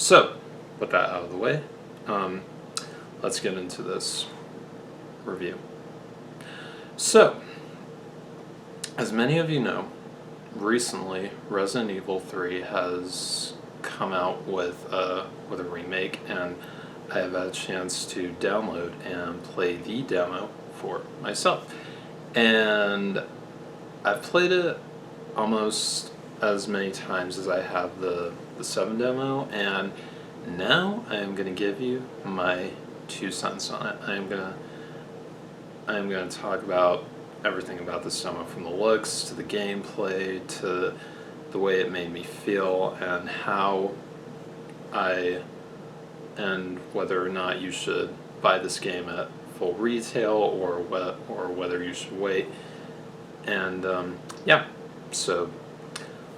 So, with that out of the way, let's get into this review. So, as many of you know, recently Resident Evil 3 has come out with a remake, and I have had a chance to download and play the demo for myself. And I've played it almost as many times as I have the 7 demo, and now I am going to give you my 2 cents on it. I am going to talk about everything about this demo, from the looks to the gameplay to the way it made me feel, and and whether or not you should buy this game at full retail or whether you should wait. And yeah, so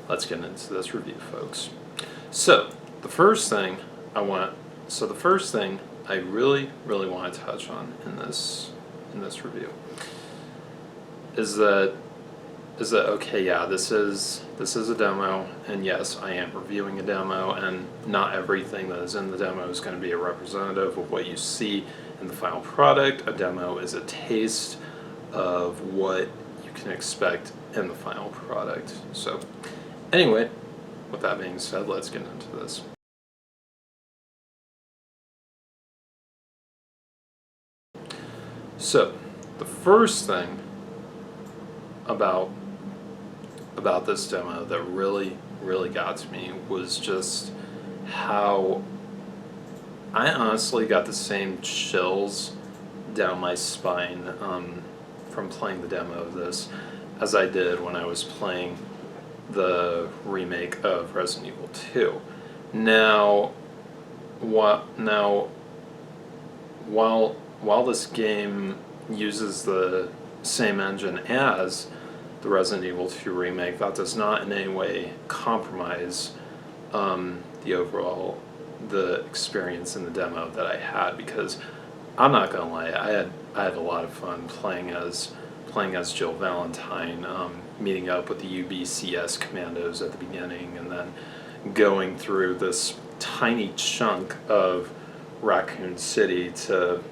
let's get into this review, folks. So the first thing I really want to touch on in this review is that okay, yeah, this is a demo, and yes, I am reviewing a demo, and not everything that is in the demo is going to be a representative of what you see in the final product. A demo is a taste of what you can expect in the final product. So anyway, with that being said, let's get into this. So the first thing about this demo that really got to me was just how I honestly got the same chills down my spine from playing the demo of this as I did when I was playing the remake of Resident Evil 2. Now while this game uses the same engine as the Resident Evil 2 remake, that does not in any way compromise the experience in the demo that I had, because I'm not gonna lie, I had a lot of fun playing as Jill Valentine, meeting up with the UBCS commandos at the beginning, and then going through this tiny chunk of Raccoon City to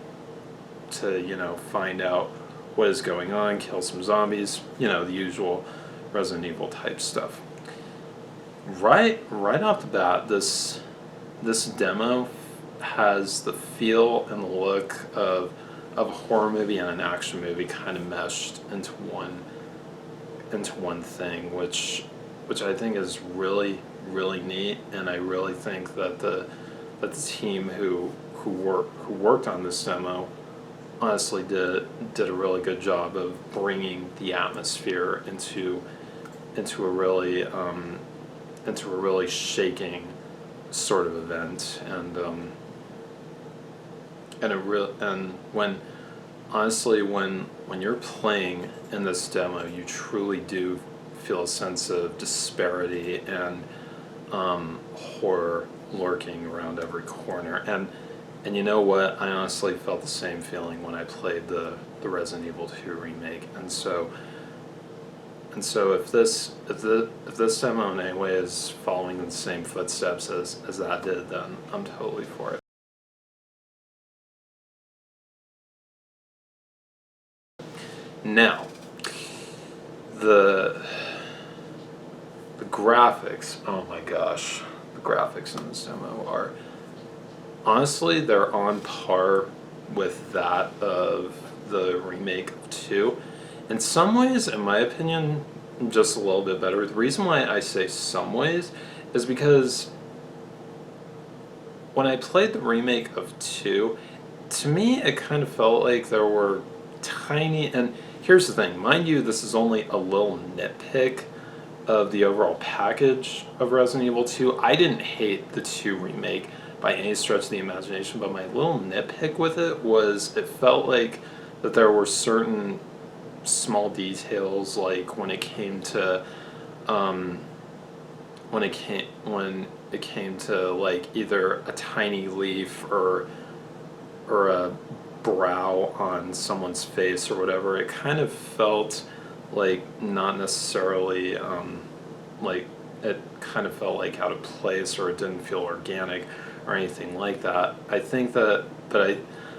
find out what is going on, kill some zombies, the usual Resident Evil type stuff. Right off the bat, this demo has the feel and the look of a horror movie and an action movie kind of meshed into one thing, which I think is really neat, and I really think that the team who worked on this demo honestly did a really good job of bringing the atmosphere into a really shaking sort of event, and when you're playing in this demo, you truly do feel a sense of disparity and horror lurking around every corner. And you know what? I honestly felt the same feeling when I played the Resident Evil 2 remake. And so if this demo in any way is following in the same footsteps as that did, then I'm totally for it. Now, the graphics, oh my gosh, the graphics in this demo are, honestly, they're on par with that of the remake of 2. In some ways, in my opinion, just a little bit better. The reason why I say some ways is because when I played the remake of 2, to me it kind of felt like there were tiny, and here's the thing, mind you, this is only a little nitpick of the overall package of Resident Evil 2. I didn't hate the 2 remake by any stretch of the imagination, but my little nitpick with it was it felt like that there were certain small details, like when it came to like either a tiny leaf or a brow on someone's face or whatever. It kind of felt like not necessarily like it kind of felt like out of place, or it didn't feel organic or anything like that. I think that, but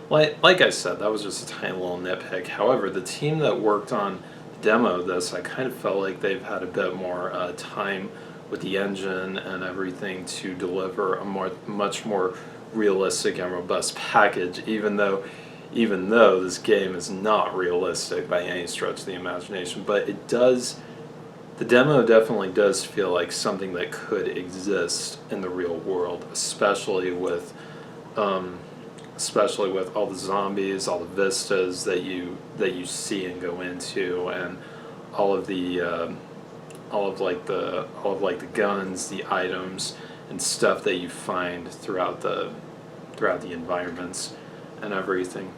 like I said, that was just a tiny little nitpick. However, the team that worked on the demo of this, I kind of felt like they've had a bit more time with the engine and everything to deliver a much more realistic and robust package, even though this game is not realistic by any stretch of the imagination. But it does, the demo definitely does feel like something that could exist in the real world, especially with all the zombies, all the vistas that you see and go into, and all of the guns, the items, and stuff that you find throughout the environments and everything.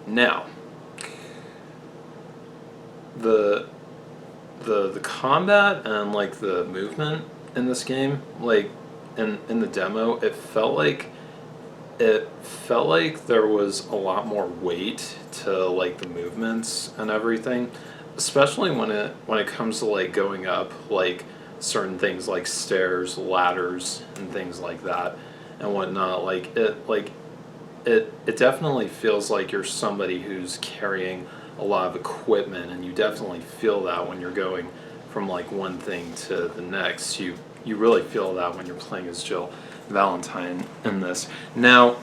Now, the combat and like the movement in this game, like in the demo, it felt like there was a lot more weight to like the movements and everything, especially when it comes to like going up like certain things like stairs, ladders, and things like that and whatnot. It definitely feels like you're somebody who's carrying a lot of equipment, and you definitely feel that when you're going from like one thing to the next. You really feel that when you're playing as Jill Valentine in this. Now,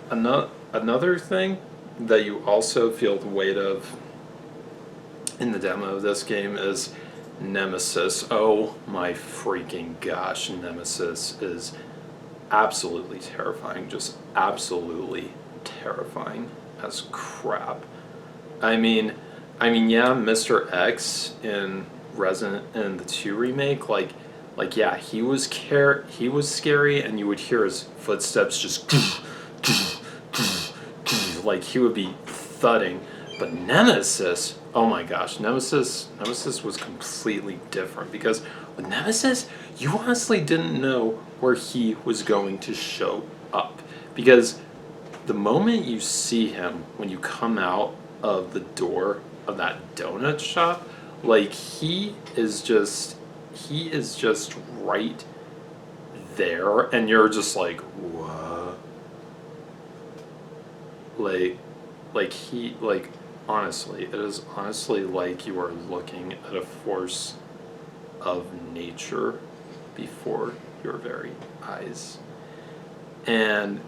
another thing that you also feel the weight of in the demo of this game is Nemesis. Oh my freaking gosh, Nemesis is absolutely terrifying, just absolutely terrifying as crap. I mean, yeah, Mr. X in the 2 remake, yeah, he was scary, and you would hear his footsteps just like he would be thudding. But Nemesis, oh my gosh, Nemesis was completely different, because with Nemesis, you honestly didn't know where he was going to show up, because the moment you see him, when you come out of the door of that donut shop, like he is just right there, and you're just like, what? Honestly, it is honestly like you are looking at a force of nature before your very eyes. And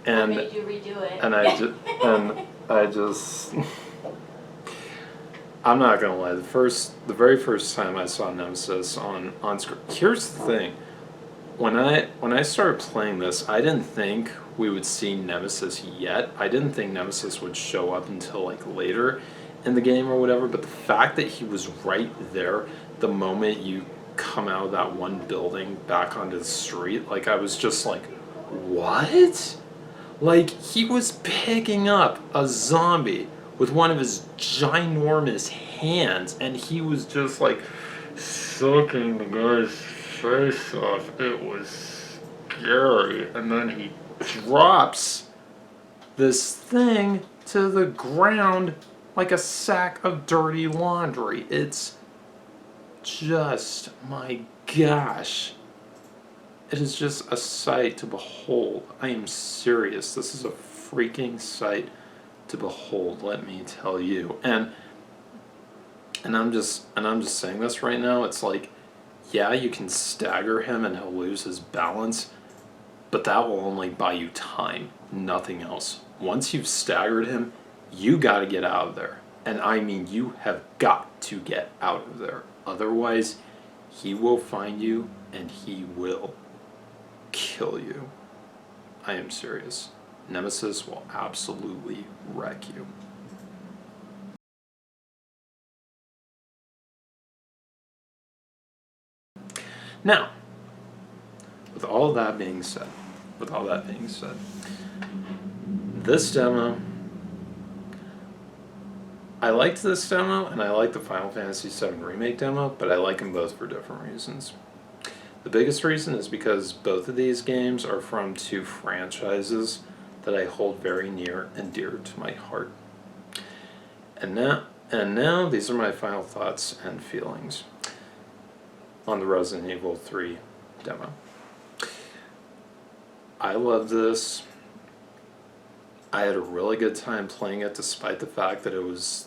What made you redo it? And I just I'm not gonna lie, the very first time I saw Nemesis on screen. Here's the thing. When I started playing this, I didn't think we would see Nemesis yet. I didn't think Nemesis would show up until like later in the game or whatever, but the fact that he was right there the moment you come out of that one building back onto the street, like I was just like, what? Like, he was picking up a zombie with one of his ginormous hands, and he was just like sucking the guy's face off. It was scary. And then he drops this thing to the ground like a sack of dirty laundry. It's just, my gosh. It is just a sight to behold. I am serious. This is a freaking sight to behold, let me tell you. And I'm just saying this right now. It's like, yeah, you can stagger him and he'll lose his balance, but that will only buy you time, nothing else. Once you've staggered him, you got to get out of there. And I mean, you have got to get out of there. Otherwise, he will find you and he will kill you. I am serious. Nemesis will absolutely wreck you. Now, with all that being said, this demo, I liked this demo and I liked the Final Fantasy VII Remake demo, but I like them both for different reasons. The biggest reason is because both of these games are from two franchises that I hold very near and dear to my heart. And now these are my final thoughts and feelings on the Resident Evil 3 demo. I love this. I had a really good time playing it, despite the fact that it was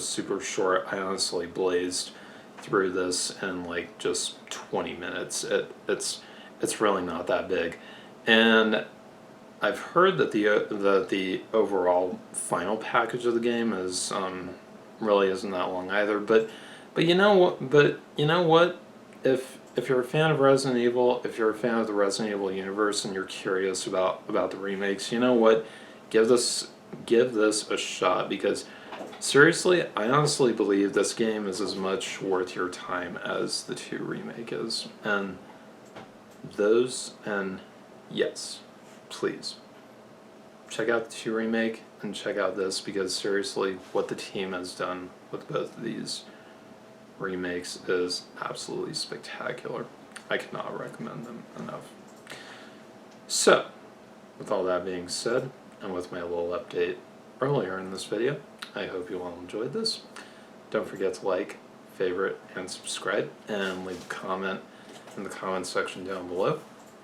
super short. I honestly blazed through this in like just 20 minutes. It's really not that big, and I've heard that the overall final package of the game is really isn't that long either. But you know what? If you're a fan of Resident Evil, if you're a fan of the Resident Evil universe, and you're curious about the remakes, you know what? Give this a shot, because seriously, I honestly believe this game is as much worth your time as the 2 remake is. And yes, please check out the 2 remake and check out this, because seriously, what the team has done with both of these remakes is absolutely spectacular. I cannot recommend them enough. So, with all that being said, and with my little update earlier in this video, I hope you all enjoyed this. Don't forget to like, favorite, and subscribe, and leave a comment in the comment section down below.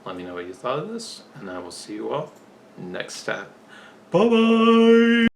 Let me know what you thought of this, and I will see you all next time. Bye bye!